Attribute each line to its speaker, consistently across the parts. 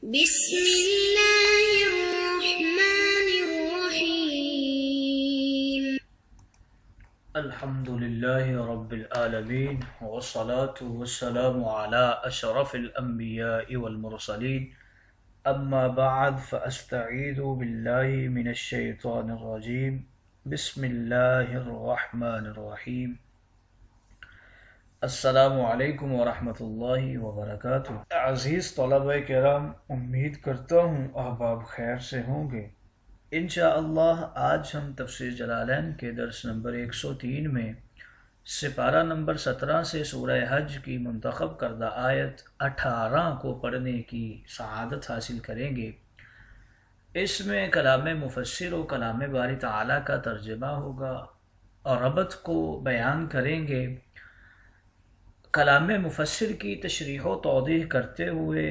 Speaker 1: بسم اللہ الرحمن الرحیم
Speaker 2: الحمد للہ رب العالمین والصلاة والسلام علی اشرف الانبیاء والمرسلین اما بعد فاستعیذ باللہ من الشیطان الرجیم بسم اللہ الرحمن الرحیم السلام علیکم ورحمۃ اللہ وبرکاتہ۔ عزیز طلبہ کرام، امید کرتا ہوں احباب خیر سے ہوں گے۔ انشاءاللہ آج ہم تفسیر جلالین کے درس نمبر 103 میں سپارہ نمبر 17 سے سورہ حج کی منتخب کردہ آیت 18 کو پڑھنے کی سعادت حاصل کریں گے۔ اس میں کلام مفسر و کلام باری تعالیٰ کا ترجمہ ہوگا اور ربط کو بیان کریں گے۔ کلام مفسر کی تشریح و توضیح کرتے ہوئے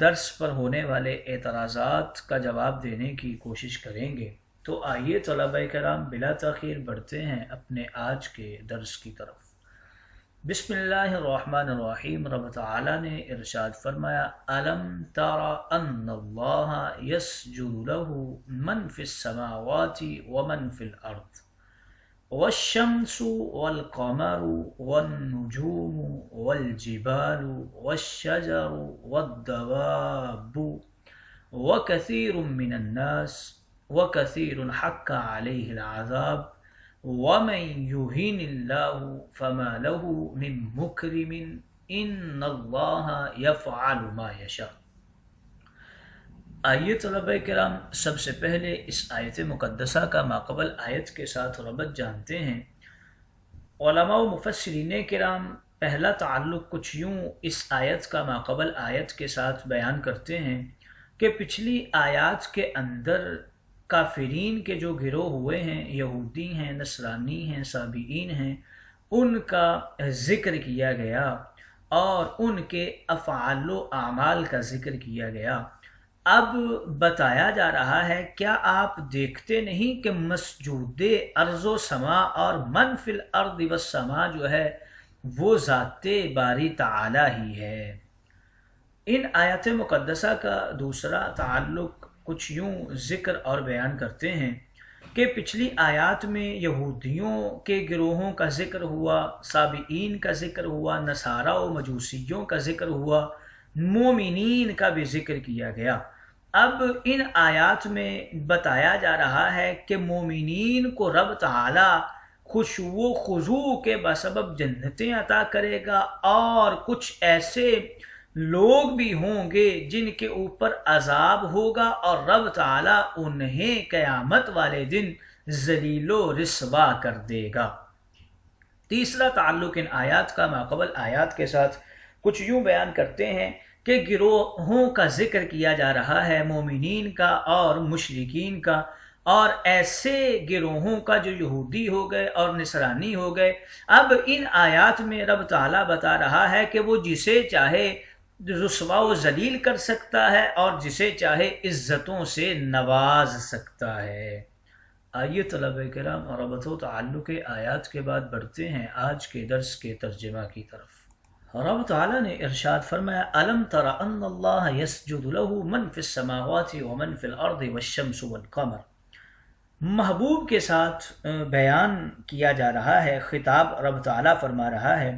Speaker 2: درس پر ہونے والے اعتراضات کا جواب دینے کی کوشش کریں گے۔ تو آئیے طلبہ کرام بلا تاخیر بڑھتے ہیں اپنے آج کے درس کی طرف۔ بسم اللہ الرحمن الرحیم۔ رب تعالیٰ نے ارشاد فرمایا، الم تر ان اللہ یسجد له من فی السماوات ومن فی الارض والشمس والقمر والنجوم والجبال والشجر والدواب وكثير من الناس وكثير حق عليه العذاب ومن يهن الله فما له من مكرم إن الله يفعل ما يشاء۔ آئیے طلبہ کرام سب سے پہلے اس آیت مقدسہ کا ماقبل آیت کے ساتھ ربط جانتے ہیں۔ علماء و مفسرین کرام پہلا تعلق کچھ یوں اس آیت کا ماقبل آیت کے ساتھ بیان کرتے ہیں کہ پچھلی آیات کے اندر کافرین کے جو گروہ ہوئے ہیں، یہودی ہیں، نصرانی ہیں، صابئین ہیں، ان کا ذکر کیا گیا اور ان کے افعال و اعمال کا ذکر کیا گیا۔ اب بتایا جا رہا ہے، کیا آپ دیکھتے نہیں کہ مسجود ارض و سما اور من فی الارض والسما جو ہے وہ ذات باری تعالی ہی ہے۔ ان آیات مقدسہ کا دوسرا تعلق کچھ یوں ذکر اور بیان کرتے ہیں کہ پچھلی آیات میں یہودیوں کے گروہوں کا ذکر ہوا، صابئین کا ذکر ہوا، نصارہ و مجوسیوں کا ذکر ہوا، مومنین کا بھی ذکر کیا گیا۔ اب ان آیات میں بتایا جا رہا ہے کہ مومنین کو رب تعالی خشوع و خضوع کے بسبب جنتیں عطا کرے گا، اور کچھ ایسے لوگ بھی ہوں گے جن کے اوپر عذاب ہوگا اور رب تعالی انہیں قیامت والے دن ذلیل و رسوا کر دے گا۔ تیسرا تعلق ان آیات کا ماقبل آیات کے ساتھ کچھ یوں بیان کرتے ہیں کہ گروہوں کا ذکر کیا جا رہا ہے، مومنین کا اور مشرکین کا، اور ایسے گروہوں کا جو یہودی ہو گئے اور نصرانی ہو گئے۔ اب ان آیات میں رب تعالیٰ بتا رہا ہے کہ وہ جسے چاہے رسوا و ذلیل کر سکتا ہے اور جسے چاہے عزتوں سے نواز سکتا ہے۔ آئیے طلبہ کرام اور ربط و تعلق آیات کے بعد بڑھتے ہیں آج کے درس کے ترجمہ کی طرف۔ رب تعالیٰ نے ارشاد فرمایا، الم تر ان اللہ یسجد له من فی السماوات ومن فی الارض والشمس والقمر۔ محبوب کے ساتھ بیان کیا جا رہا ہے، خطاب رب تعالیٰ فرما رہا ہے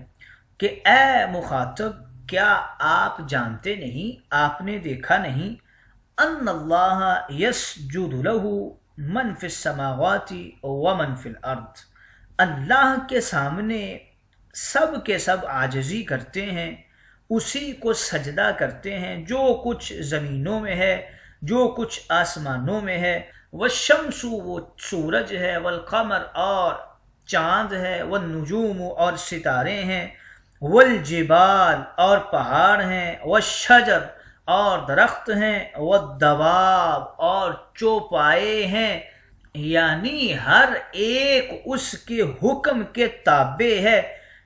Speaker 2: کہ اے مخاطب، کیا آپ جانتے نہیں، آپ نے دیکھا نہیں، ان اللہ یسجد له من فی السماوات ومن فی الارض، اللہ کے سامنے سب کے سب عاجزی کرتے ہیں، اسی کو سجدہ کرتے ہیں، جو کچھ زمینوں میں ہے، جو کچھ آسمانوں میں ہے، والشمس وہ سورج ہے، والقمر اور چاند ہے، والنجوم اور ستارے ہیں، والجبال اور پہاڑ ہیں، والشجر اور درخت ہیں، والدواب اور چوپائے ہیں، یعنی ہر ایک اس کے حکم کے تابع ہے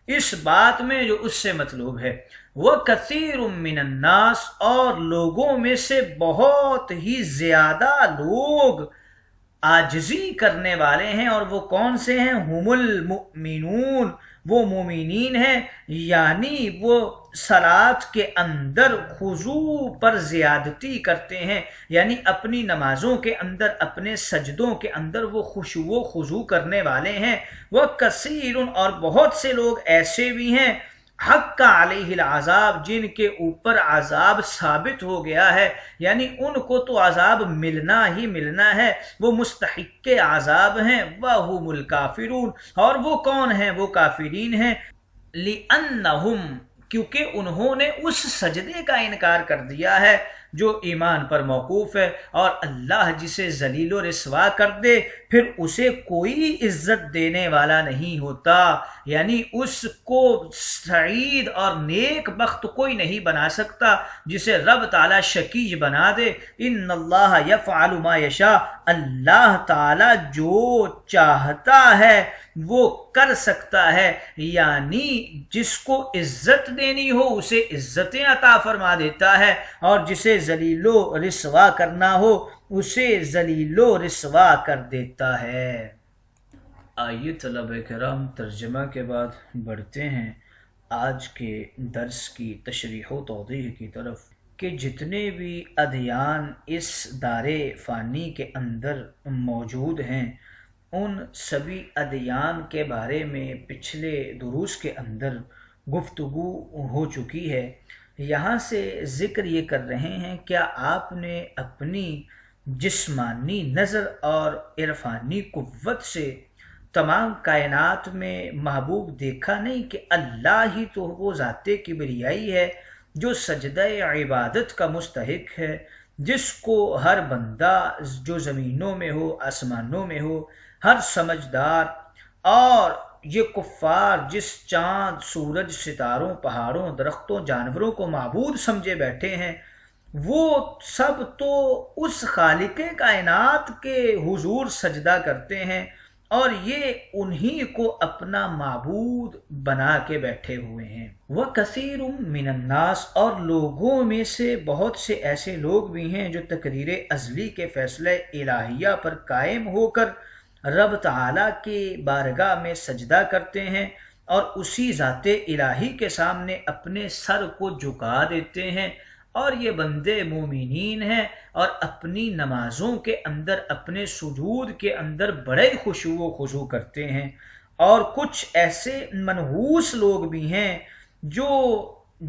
Speaker 2: اس بات میں جو اس سے مطلوب ہے۔ وَكَثِيرٌ مِّنَ النَّاسِ اور لوگوں میں سے بہت ہی زیادہ لوگ عاجزی کرنے والے ہیں، اور وہ کون سے ہیں؟ ہم المؤمنون، وہ مومنین ہیں، یعنی وہ صلات کے اندر خضوع پر زیادتی کرتے ہیں، یعنی اپنی نمازوں کے اندر، اپنے سجدوں کے اندر وہ خشوع و خضوع کرنے والے ہیں۔ وہ کثیر، اور بہت سے لوگ ایسے بھی ہیں حق علیہ العذاب، جن کے اوپر عذاب ثابت ہو گیا ہے، یعنی ان کو تو عذاب ملنا ہی ملنا ہے، وہ مستحق عذاب ہیں۔ وَهُمُ الْكَافِرُونَ، اور وہ کون ہیں؟ وہ کافرین ہیں۔ لِأَنَّهُمْ، کیونکہ انہوں نے اس سجدے کا انکار کر دیا ہے جو ایمان پر موقوف ہے، اور اللہ جسے ذلیل و رسوا کر دے پھر اسے کوئی عزت دینے والا نہیں ہوتا، یعنی اس کو سعید اور نیک بخت کوئی نہیں بنا سکتا جسے رب تعالی شقی بنا دے۔ ان اللہ یفعل ما یشاء، اللہ تعالی جو چاہتا ہے وہ کر سکتا ہے، یعنی جس کو عزت دینی ہو اسے عزتیں عطا فرما دیتا ہے، اور جسے ذلیل و رسوا کرنا ہو اسے ذلیل و رسوا کر دیتا ہے۔ آئیے طلبہ کرام، ترجمہ کے بعد بڑھتے ہیں آج کے درس کی تشریح و توضیح کی طرف، کہ جتنے بھی ادیان اس دار فانی کے اندر موجود ہیں ان سبھی ادیان کے بارے میں پچھلے دروس کے اندر گفتگو ہو چکی ہے۔ یہاں سے ذکر یہ کر رہے ہیں، کیا آپ نے اپنی جسمانی نظر اور عرفانی قوت سے تمام کائنات میں محبوب دیکھا نہیں کہ اللہ ہی تو وہ ذات کبریائی ہے جو سجدہ عبادت کا مستحق ہے، جس کو ہر بندہ جو زمینوں میں ہو آسمانوں میں ہو، ہر سمجھدار، اور یہ کفار جس چاند سورج ستاروں پہاڑوں درختوں جانوروں کو معبود سمجھے بیٹھے ہیں، وہ سب تو اس خالق کائنات کے حضور سجدہ کرتے ہیں، اور یہ انہی کو اپنا معبود بنا کے بیٹھے ہوئے ہیں۔ وَكَثِيرٌ مِّنَ النَّاسِ، اور لوگوں میں سے بہت سے ایسے لوگ بھی ہیں جو تقریر ازلی کے فیصلہ الہیہ پر قائم ہو کر رب تعالیٰ کی بارگاہ میں سجدہ کرتے ہیں اور اسی ذات الہی کے سامنے اپنے سر کو جھکا دیتے ہیں، اور یہ بندے مومنین ہیں اور اپنی نمازوں کے اندر، اپنے سجود کے اندر بڑے خشوع و خضوع کرتے ہیں۔ اور کچھ ایسے منحوس لوگ بھی ہیں جو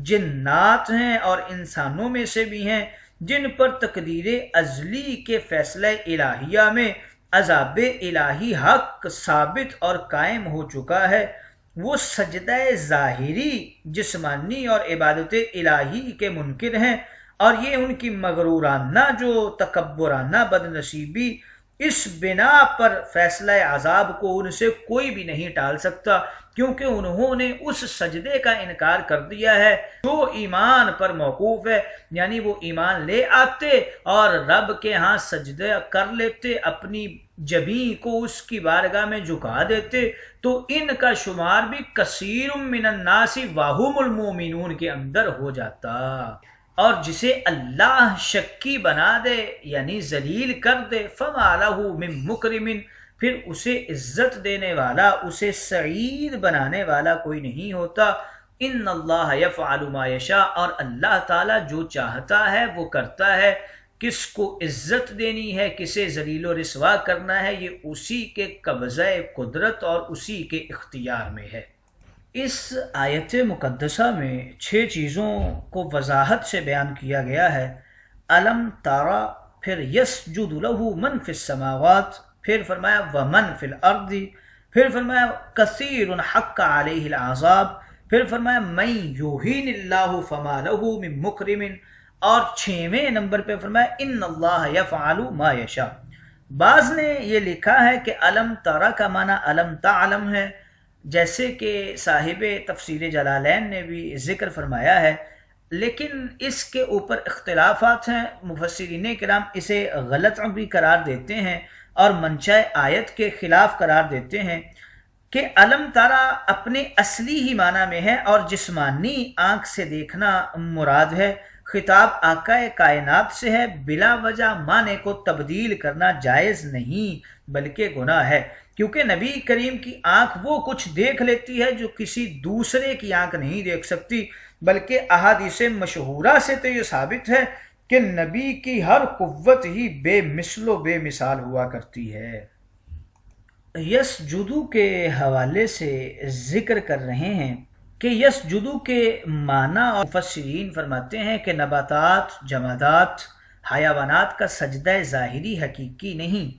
Speaker 2: جنات ہیں اور انسانوں میں سے بھی ہیں، جن پر تقدیر ازلی کے فیصلہ الہیہ میں عذاب الہی حق ثابت اور قائم ہو چکا ہے۔ وہ سجدہ ظاہری جسمانی اور عبادت الہی کے منکر ہیں، اور یہ ان کی مغرورانہ جو تکبرانہ بد نصیبی، اس بنا پر فیصلہ عذاب کو ان سے کوئی بھی نہیں ٹال سکتا، کیونکہ انہوں نے اس سجدے کا انکار کر دیا ہے جو ایمان پر موقوف ہے، یعنی وہ ایمان لے آتے اور رب کے ہاں سجدہ کر لیتے، اپنی جبیں کو اس کی بارگاہ میں جھکا دیتے، تو ان کا شمار بھی کثیر من الناس وہم المومنون کے اندر ہو جاتا۔ اور جسے اللہ شکی بنا دے یعنی ذلیل کر دے، فما لہ من مکرم، پھر اسے عزت دینے والا، اسے سعید بنانے والا کوئی نہیں ہوتا۔ ان اللہ یفعل ما یشاء، اور اللہ تعالیٰ جو چاہتا ہے وہ کرتا ہے، کس کو عزت دینی ہے، کسے ذلیل و رسوا کرنا ہے، یہ اسی کے قبضہ قدرت اور اسی کے اختیار میں ہے۔ اس آیت مقدسہ میں 6 چیزوں کو وضاحت سے بیان کیا گیا ہے۔ الم تارا، پھر یسجد لہ من فی السماوات، پھر فرمایا ومن فی الارض، پھر فرمایا کثیر حق علیہ العذاب، پھر فرمایا من یہین اللہ فما لہ من مکرم، اور 6ویں نمبر پہ فرمایا ان اللہ یفعل ما یشاء۔ بعض نے یہ لکھا ہے کہ علم تارا کا معنی علم تعلم ہے، جیسے کہ صاحب تفسیر جلالین نے بھی ذکر فرمایا ہے، لیکن اس کے اوپر اختلافات ہیں۔ مفسرین کرام اسے غلط بھی قرار دیتے ہیں اور منشأ آیت کے خلاف قرار دیتے ہیں کہ علم تارا اپنے اصلی ہی معنی میں ہے اور جسمانی آنکھ سے دیکھنا مراد ہے، خطاب آقا کائنات سے ہے، بلا وجہ معنی کو تبدیل کرنا جائز نہیں بلکہ گناہ ہے، کیونکہ نبی کریم کی آنکھ وہ کچھ دیکھ لیتی ہے جو کسی دوسرے کی آنکھ نہیں دیکھ سکتی، بلکہ احادیث مشہورہ سے تو یہ ثابت ہے کہ نبی کی ہر قوت ہی بے مثل و بے مثال ہوا کرتی ہے۔ یسجدو کے حوالے سے ذکر کر رہے ہیں کہ یسجدو کے معنی اور مفسرین فرماتے ہیں کہ نباتات، جمادات، حیوانات کا سجدہ ظاہری حقیقی نہیں،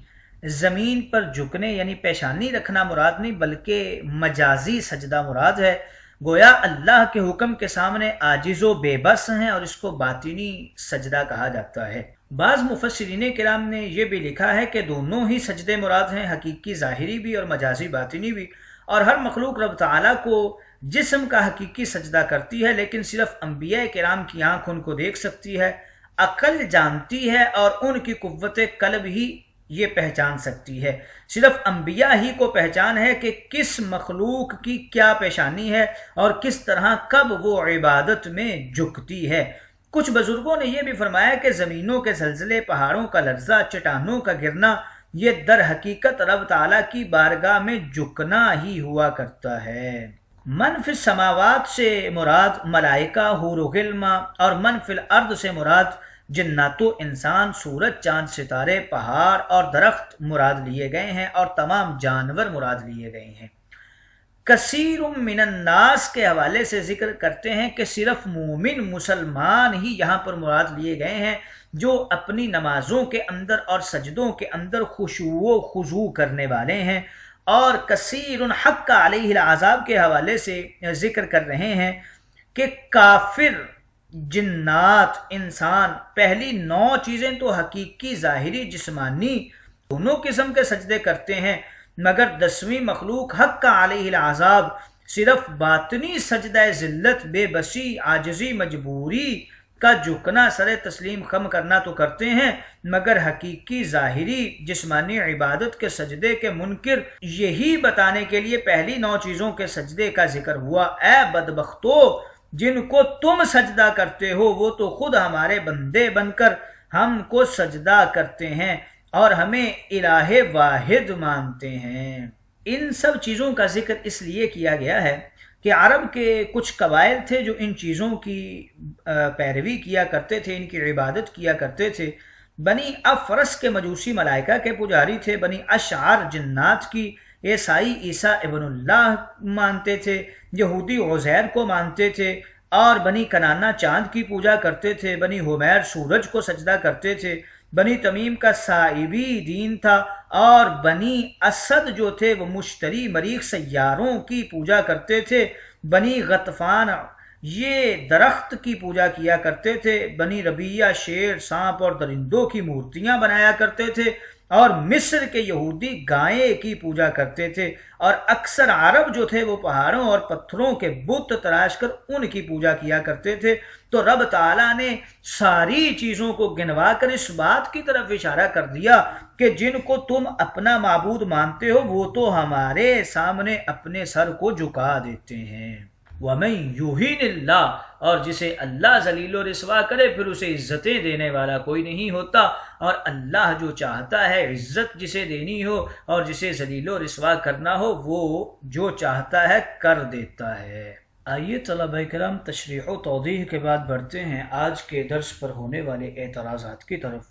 Speaker 2: زمین پر جھکنے یعنی پیشانی رکھنا مراد نہیں بلکہ مجازی سجدہ مراد ہے، گویا اللہ کے حکم کے سامنے عاجز و بے بس ہیں اور اس کو باطنی سجدہ کہا جاتا ہے۔ بعض مفسرین کرام نے یہ بھی لکھا ہے کہ دونوں ہی سجدے مراد ہیں، حقیقی ظاہری بھی اور مجازی باطنی بھی، اور ہر مخلوق رب تعالیٰ کو جسم کا حقیقی سجدہ کرتی ہے، لیکن صرف انبیاء کرام کی آنکھ ان کو دیکھ سکتی ہے، عقل جانتی ہے اور ان کی قوت قلب ہی یہ پہچان سکتی ہے۔ صرف انبیاء ہی کو پہچان ہے کہ کس مخلوق کی کیا پیشانی ہے اور کس طرح کب وہ عبادت میں جھکتی ہے۔ کچھ بزرگوں نے یہ بھی فرمایا کہ زمینوں کے زلزلے، پہاڑوں کا لرزہ، چٹانوں کا گرنا، یہ در حقیقت رب تعالیٰ کی بارگاہ میں جھکنا ہی ہوا کرتا ہے۔ من فی السماوات سے مراد ملائکہ، حور و غلمہ، اور من فی الارض سے مراد جنات و انسان، سورج، چاند، ستارے، پہاڑ اور درخت مراد لیے گئے ہیں، اور تمام جانور مراد لیے گئے ہیں۔ کثیر من الناس کے حوالے سے ذکر کرتے ہیں کہ صرف مومن مسلمان ہی یہاں پر مراد لیے گئے ہیں، جو اپنی نمازوں کے اندر اور سجدوں کے اندر خشوع و خضوع کرنے والے ہیں، اور کثیر حق علیہ العذاب کے حوالے سے ذکر کر رہے ہیں کہ کافر، جنات، انسان، پہلی 9 چیزیں تو حقیقی ظاہری جسمانی دونوں قسم کے سجدے کرتے ہیں، مگر 10ویں مخلوق حق علیہ العذاب صرف باطنی سجدہ ذلت، بے بسی، عاجزی، مجبوری کا جھکنا، سر تسلیم خم کرنا تو کرتے ہیں، مگر حقیقی ظاہری جسمانی عبادت کے سجدے کے منکر۔ یہی بتانے کے لیے پہلی 9 چیزوں کے سجدے کا ذکر ہوا۔ اے بدبختو، جن کو تم سجدہ کرتے ہو وہ تو خود ہمارے بندے بن کر ہم کو سجدہ کرتے ہیں اور ہمیں الہ واحد مانتے ہیں۔ ان سب چیزوں کا ذکر اس لیے کیا گیا ہے کہ عرب کے کچھ قبائل تھے جو ان چیزوں کی پیروی کیا کرتے تھے، ان کی عبادت کیا کرتے تھے۔ بنی افرس کے مجوسی ملائکہ کے پجاری تھے، بنی اشعار جنات کی، عیسائی عیسیٰ ابن اللہ مانتے تھے، یہودی عزیر کو مانتے تھے، اور بنی کنانا چاند کی پوجا کرتے تھے، بنی حمیر سورج کو سجدہ کرتے تھے، بنی تمیم کا سائبی دین تھا، اور بنی اسد جو تھے وہ مشتری مریخ سیاروں کی پوجا کرتے تھے، بنی غطفان یہ درخت کی پوجا کیا کرتے تھے، بنی ربیہ شیر، سانپ اور درندوں کی مورتیاں بنایا کرتے تھے، اور مصر کے یہودی گائے کی پوجا کرتے تھے، اور اکثر عرب جو تھے وہ پہاڑوں اور پتھروں کے بت تراش کر ان کی پوجا کیا کرتے تھے۔ تو رب تعالیٰ نے ساری چیزوں کو گنوا کر اس بات کی طرف اشارہ کر دیا کہ جن کو تم اپنا معبود مانتے ہو وہ تو ہمارے سامنے اپنے سر کو جھکا دیتے ہیں۔ وَمَن يُهِنِ اللَّهُ، اور جسے اللہ ذلیل و رسوا کرے پھر اسے عزتیں دینے والا کوئی نہیں ہوتا، اور اللہ جو چاہتا ہے عزت جسے دینی ہو اور جسے ذلیل و رسوا کرنا ہو وہ جو چاہتا ہے کر دیتا ہے۔ آئیے طلبہ کرام تشریح و توضیح کے بعد بڑھتے ہیں آج کے درس پر ہونے والے اعتراضات کی طرف۔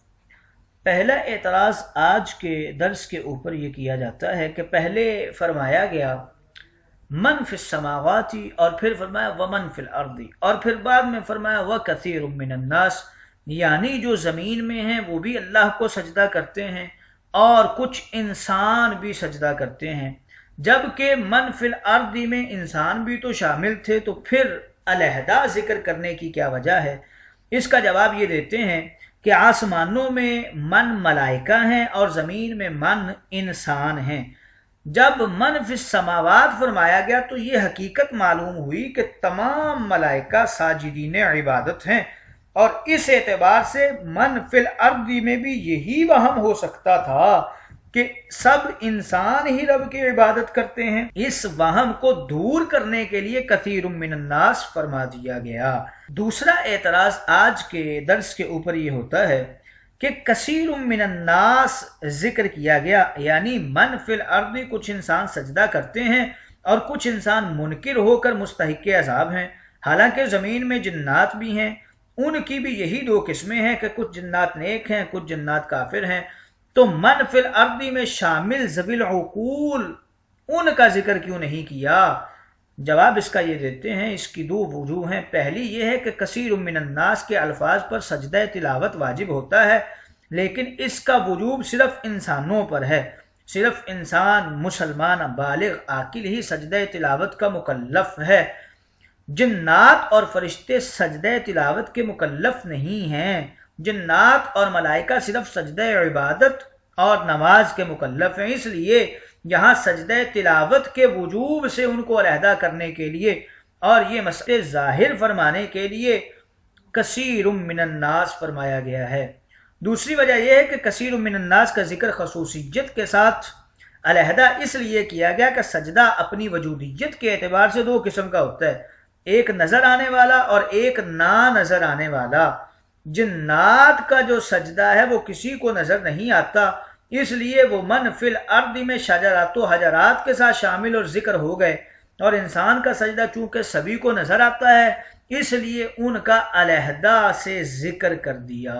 Speaker 2: پہلا اعتراض آج کے درس کے اوپر یہ کیا جاتا ہے کہ پہلے فرمایا گیا من فی السماوات، اور پھر فرمایا ومن فی الارض، اور پھر بعد میں فرمایا وکثیر من الناس، یعنی جو زمین میں ہیں وہ بھی اللہ کو سجدہ کرتے ہیں اور کچھ انسان بھی سجدہ کرتے ہیں، جبکہ من فی الارض میں انسان بھی تو شامل تھے، تو پھر علیحدہ ذکر کرنے کی کیا وجہ ہے؟ اس کا جواب یہ دیتے ہیں کہ آسمانوں میں من ملائکہ ہیں اور زمین میں من انسان ہیں۔ جب من فی السماوات فرمایا گیا تو یہ حقیقت معلوم ہوئی کہ تمام ملائکہ ساجدین عبادت ہیں، اور اس اعتبار سے من فی الارض میں بھی یہی وہم ہو سکتا تھا کہ سب انسان ہی رب کی عبادت کرتے ہیں، اس وہم کو دور کرنے کے لیے کثیر من الناس فرما دیا گیا۔ دوسرا اعتراض آج کے درس کے اوپر یہ ہوتا ہے کہ کثیر من الناس ذکر کیا گیا، یعنی من فی الارض، کچھ انسان سجدہ کرتے ہیں اور کچھ انسان منکر ہو کر مستحق عذاب ہیں، حالانکہ زمین میں جنات بھی ہیں، ان کی بھی یہی دو قسمیں ہیں کہ کچھ جنات نیک ہیں، کچھ جنات کافر ہیں۔ تو من فی الارض میں شامل ذوی العقول ان کا ذکر کیوں نہیں کیا؟ جواب اس کا یہ دیتے ہیں، اس کی دو وجوہ ہیں۔ پہلی یہ ہے کہ کثیر من الناس کے الفاظ پر سجدہ تلاوت واجب ہوتا ہے، لیکن اس کا وجوب صرف انسانوں پر ہے، صرف انسان مسلمان بالغ عاقل ہی سجدہ تلاوت کا مکلف ہے۔ جنات اور فرشتے سجدہ تلاوت کے مکلف نہیں ہیں، جنات اور ملائکہ صرف سجدہ عبادت اور نماز کے مکلف ہیں، اس لیے یہاں سجدہ تلاوت کے وجوب سے ان کو علیحدہ کرنے کے لیے اور یہ مسئلے ظاہر فرمانے کے لیے کثیر من الناس فرمایا گیا ہے۔ دوسری وجہ یہ ہے کہ کثیر من الناس کا ذکر خصوصیت کے ساتھ علیحدہ اس لیے کیا گیا کہ سجدہ اپنی وجودیت کے اعتبار سے دو قسم کا ہوتا ہے، ایک نظر آنے والا اور ایک نہ نظر آنے والا۔ جنات کا جو سجدہ ہے وہ کسی کو نظر نہیں آتا، اس لیے وہ من فی الارض میں شجرات و حجرات کے ساتھ شامل اور ذکر ہو گئے، اور انسان کا سجدہ چونکہ سبھی کو نظر آتا ہے اس لیے ان کا علیحدہ سے ذکر کر دیا۔